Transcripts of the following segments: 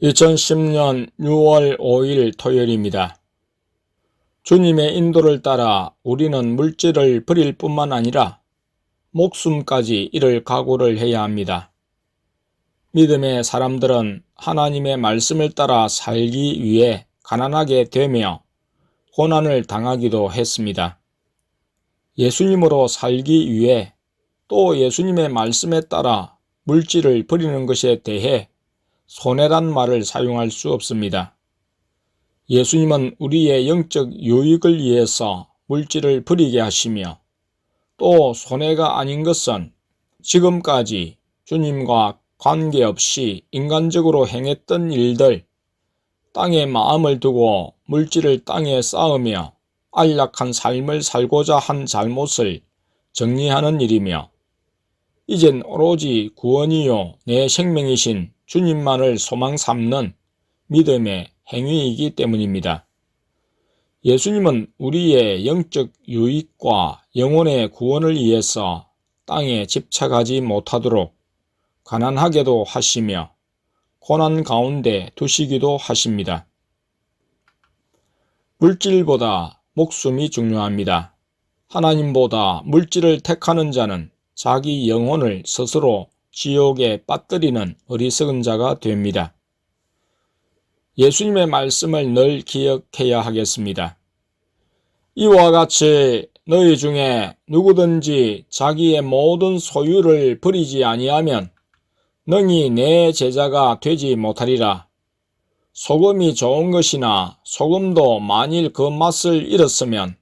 2010년 6월 5일 토요일입니다. 주님의 인도를 따라 우리는 물질을 버릴 뿐만 아니라 목숨까지 잃을 각오를 해야 합니다. 믿음의 사람들은 하나님의 말씀을 따라 살기 위해 가난하게 되며 고난을 당하기도 했습니다. 예수님으로 살기 위해 또 예수님의 말씀에 따라 물질을 버리는 것에 대해 손해란 말을 사용할 수 없습니다. 예수님은 우리의 영적 유익을 위해서 물질을 버리게 하시며 또 손해가 아닌 것은 지금까지 주님과 관계없이 인간적으로 행했던 일들, 땅에 마음을 두고 물질을 땅에 쌓으며 안락한 삶을 살고자 한 잘못을 정리하는 일이며 이젠 오로지 구원이요 내 생명이신 주님만을 소망 삼는 믿음의 행위이기 때문입니다. 예수님은 우리의 영적 유익과 영혼의 구원을 위해서 땅에 집착하지 못하도록 가난하게도 하시며 고난 가운데 두시기도 하십니다. 물질보다 목숨이 중요합니다. 하나님보다 물질을 택하는 자는 자기 영혼을 스스로 지옥에 빠뜨리는 어리석은 자가 됩니다. 예수님의 말씀을 늘 기억해야 하겠습니다. 이와 같이 너희 중에 누구든지 자기의 모든 소유를 버리지 아니하면 능히 내 제자가 되지 못하리라. 소금이 좋은 것이나 소금도 만일 그 맛을 잃었으면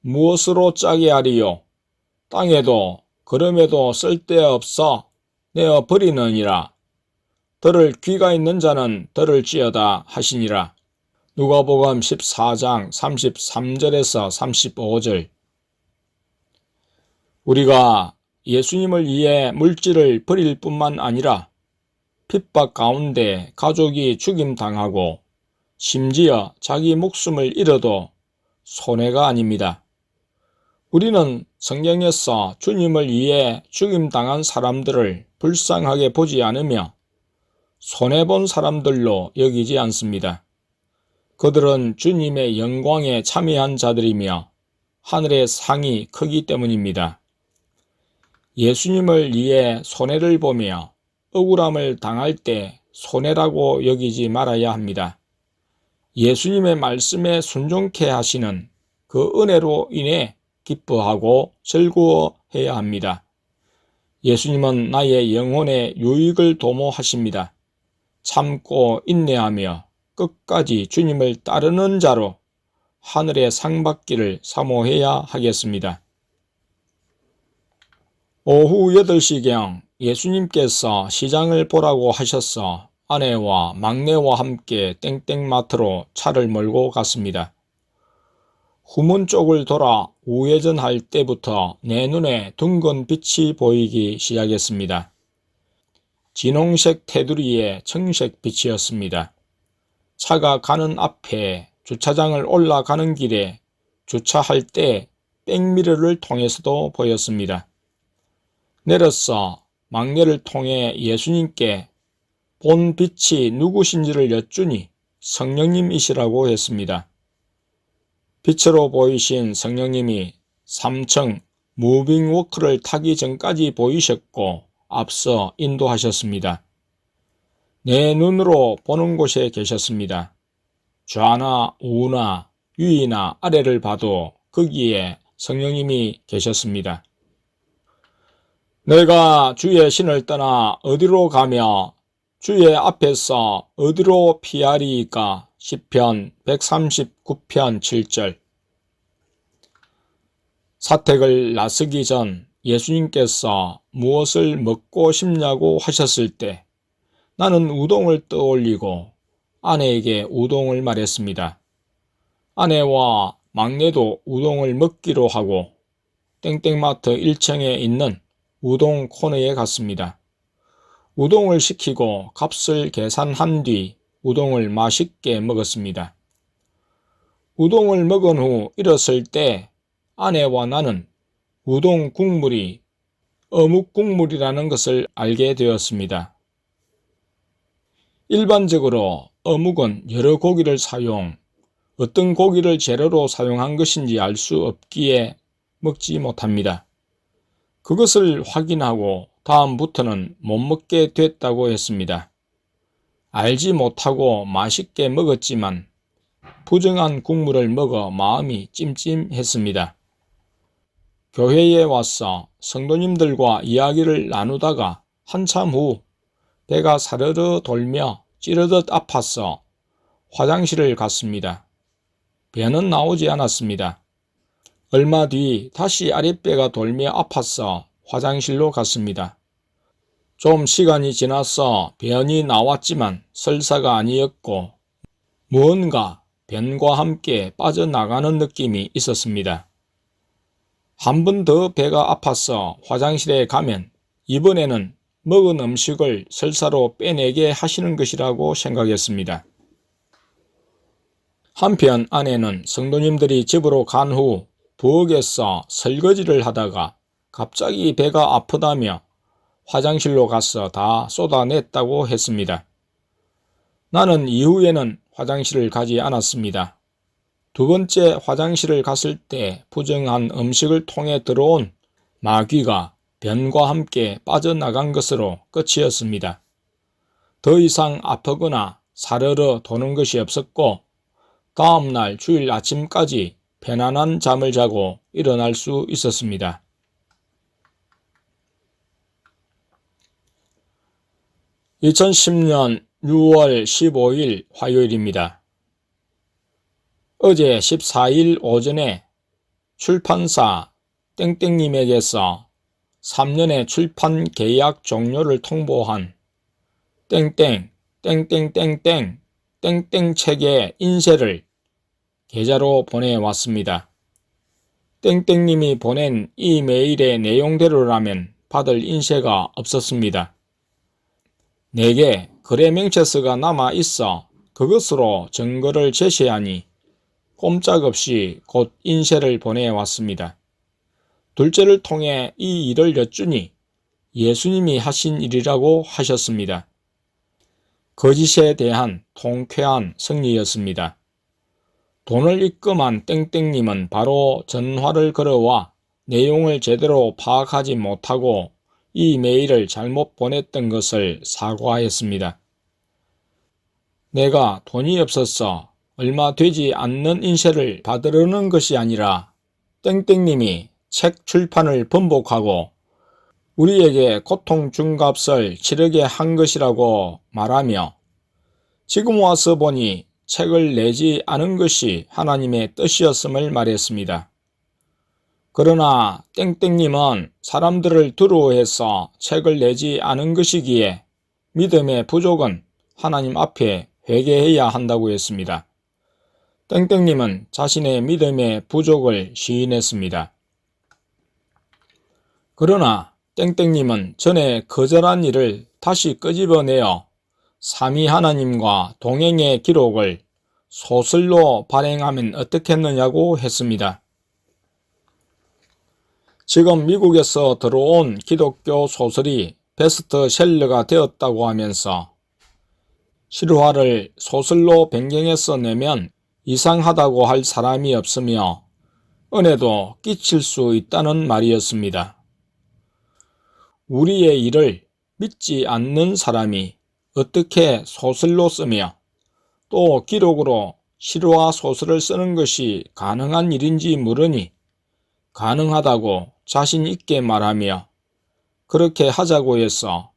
무엇으로 짜게 하리요? 땅에도 그럼에도 쓸데없어 내어 버리느니라. 들을 귀가 있는 자는 들을지어다 하시니라. 누가복음 14장 33절에서 35절. 우리가 예수님을 위해 물질을 버릴 뿐만 아니라 핍박 가운데 가족이 죽임당하고 심지어 자기 목숨을 잃어도 손해가 아닙니다. 우리는 성경에서 주님을 위해 죽임당한 사람들을 불쌍하게 보지 않으며 손해본 사람들로 여기지 않습니다. 그들은 주님의 영광에 참여한 자들이며 하늘의 상이 크기 때문입니다. 예수님을 위해 손해를 보며 억울함을 당할 때 손해라고 여기지 말아야 합니다. 예수님의 말씀에 순종케 하시는 그 은혜로 인해 기뻐하고 즐거워해야 합니다. 예수님은 나의 영혼의 유익을 도모하십니다. 참고 인내하며 끝까지 주님을 따르는 자로 하늘의 상 받기를 사모해야 하겠습니다. 오후 8시경 예수님께서 시장을 보라고 하셔서 아내와 막내와 함께 땡땡마트로 차를 몰고 갔습니다. 후문 쪽을 돌아 우회전할 때부터 내 눈에 둥근 빛이 보이기 시작했습니다. 진홍색 테두리의 청색 빛이었습니다. 차가 가는 앞에 주차장을 올라가는 길에 주차할 때 백미러를 통해서도 보였습니다. 내려서 막내를 통해 예수님께 본 빛이 누구신지를 여쭈니 성령님이시라고 했습니다. 빛으로 보이신 성령님이 3층 무빙워크를 타기 전까지 보이셨고 앞서 인도하셨습니다. 내 눈으로 보는 곳에 계셨습니다. 좌나 우나 위나 아래를 봐도 거기에 성령님이 계셨습니다. 내가 주의 신을 떠나 어디로 가며 주의 앞에서 어디로 피하리이까? 시편 139편 7절. 사택을 나서기 전 예수님께서 무엇을 먹고 싶냐고 하셨을 때 나는 우동을 떠올리고 아내에게 우동을 말했습니다. 아내와 막내도 우동을 먹기로 하고 땡땡마트 1층에 있는 우동 코너에 갔습니다. 우동을 시키고 값을 계산한 뒤 우동을 맛있게 먹었습니다. 우동을 먹은 후 일었을 때 아내와 나는 우동 국물이 어묵 국물이라는 것을 알게 되었습니다. 일반적으로 어묵은 여러 고기를 어떤 고기를 재료로 사용한 것인지 알 수 없기에 먹지 못합니다. 그것을 확인하고 다음부터는 못 먹게 됐다고 했습니다. 알지 못하고 맛있게 먹었지만 부정한 국물을 먹어 마음이 찜찜했습니다. 교회에 와서 성도님들과 이야기를 나누다가 한참 후 배가 사르르 돌며 찌르듯 아파서 화장실을 갔습니다. 배는 나오지 않았습니다. 얼마 뒤 다시 아랫배가 돌며 아파서 화장실로 갔습니다. 좀 시간이 지나서 변이 나왔지만 설사가 아니었고 무언가 변과 함께 빠져나가는 느낌이 있었습니다. 한 번 더 배가 아파서 화장실에 가면 이번에는 먹은 음식을 설사로 빼내게 하시는 것이라고 생각했습니다. 한편 아내는 성도님들이 집으로 간 후 부엌에서 설거지를 하다가 갑자기 배가 아프다며 화장실로 가서 다 쏟아냈다고 했습니다. 나는 이후에는 화장실을 가지 않았습니다. 두 번째 화장실을 갔을 때 부정한 음식을 통해 들어온 마귀가 변과 함께 빠져나간 것으로 끝이었습니다. 더 이상 아프거나 사르르 도는 것이 없었고 다음날 주일 아침까지 편안한 잠을 자고 일어날 수 있었습니다. (2010년 6월 15일) 화요일입니다. 어제 14일 오전에 출판사 땡땡님에게서 3년의 출판 계약 종료를 통보한 땡땡 땡땡땡땡 땡땡 책의 인쇄를 계좌로 보내왔습니다. 땡땡님이 보낸 이메일의 내용대로라면 받을 인쇄가 없었습니다. 내게 거래 명체서가 남아 있어 그것으로 증거를 제시하니 꼼짝없이 곧 인쇄를 보내왔습니다. 둘째를 통해 이 일을 여쭈니 예수님이 하신 일이라고 하셨습니다. 거짓에 대한 통쾌한 승리였습니다. 돈을 입금한 땡땡님은 바로 전화를 걸어와 내용을 제대로 파악하지 못하고 이메일을 잘못 보냈던 것을 사과했습니다. 내가 돈이 없어서 얼마 되지 않는 인쇄를 받으려는 것이 아니라 땡땡님이 책 출판을 번복하고 우리에게 고통 준 값을 치르게 한 것이라고 말하며 지금 와서 보니 책을 내지 않은 것이 하나님의 뜻이었음을 말했습니다. 그러나 땡땡님은 사람들을 두려워해서 책을 내지 않은 것이기에 믿음의 부족은 하나님 앞에 회개해야 한다고 했습니다. 땡땡님은 자신의 믿음의 부족을 시인했습니다. 그러나 땡땡님은 전에 거절한 일을 다시 끄집어내어 삼위 하나님과 동행의 기록을 소설로 발행하면 어떻겠느냐고 했습니다. 지금 미국에서 들어온 기독교 소설이 베스트셀러가 되었다고 하면서 실화를 소설로 변경해서 내면 이상하다고 할 사람이 없으며 은혜도 끼칠 수 있다는 말이었습니다. 우리의 일을 믿지 않는 사람이 어떻게 소설로 쓰며 또 기록으로 실화 소설을 쓰는 것이 가능한 일인지 물으니 가능하다고 자신 있게 말하며 그렇게 하자고 해서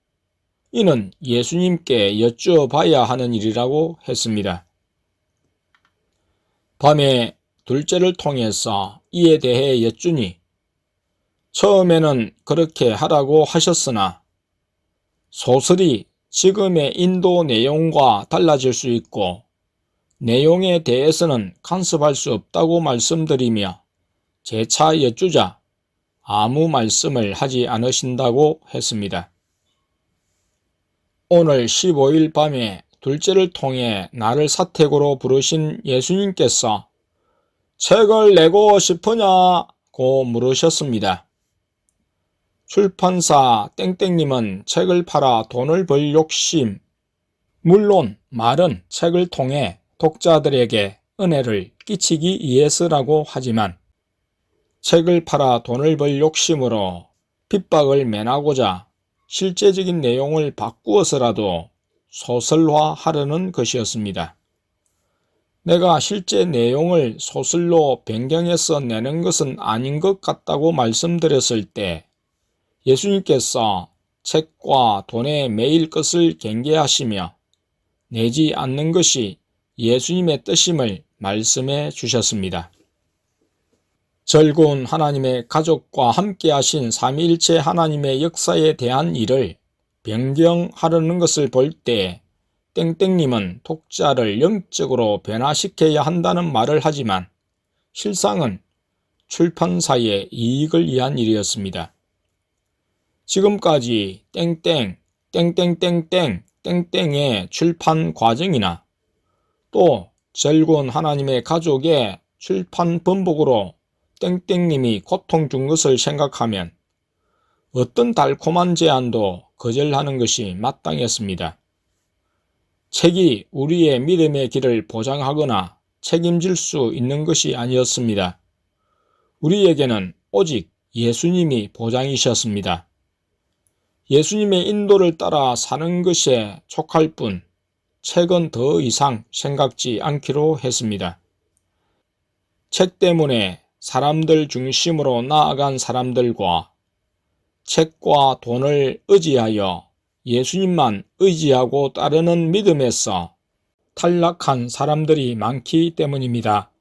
이는 예수님께 여쭈어봐야 하는 일이라고 했습니다. 밤에 둘째를 통해서 이에 대해 여쭈니 처음에는 그렇게 하라고 하셨으나 소설이 지금의 인도 내용과 달라질 수 있고 내용에 대해서는 간섭할 수 없다고 말씀드리며 재차 여쭈자 아무 말씀을 하지 않으신다고 했습니다. 오늘 15일 밤에 둘째를 통해 나를 사택으로 부르신 예수님께서 책을 내고 싶으냐고 물으셨습니다. 출판사 땡땡님은 책을 팔아 돈을 벌 욕심, 물론 말은 책을 통해 독자들에게 은혜를 끼치기 위해서라고 하지만 책을 팔아 돈을 벌 욕심으로 핍박을 면하고자 실제적인 내용을 바꾸어서라도 소설화하려는 것이었습니다. 내가 실제 내용을 소설로 변경해서 내는 것은 아닌 것 같다고 말씀드렸을 때 예수님께서 책과 돈의 매일 것을 경계하시며 내지 않는 것이 예수님의 뜻임을 말씀해 주셨습니다. 즐거운 하나님의 가족과 함께 하신 삼위일체 하나님의 역사에 대한 일을 변경하려는 것을 볼 때 땡땡님은 독자를 영적으로 변화시켜야 한다는 말을 하지만 실상은 출판사의 이익을 위한 일이었습니다. 지금까지 땡땡, 땡땡땡땡, 땡땡의 출판 과정이나 또 즐거운 하나님의 가족의 출판 번복으로 땡땡님이 고통 준 것을 생각하면 어떤 달콤한 제안도 거절하는 것이 마땅했습니다. 책이 우리의 믿음의 길을 보장하거나 책임질 수 있는 것이 아니었습니다. 우리에게는 오직 예수님이 보장이셨습니다. 예수님의 인도를 따라 사는 것에 촉할 뿐 책은 더 이상 생각지 않기로 했습니다. 책 때문에 사람들 중심으로 나아간 사람들과 책과 돈을 의지하여 예수님만 의지하고 따르는 믿음에서 탈락한 사람들이 많기 때문입니다.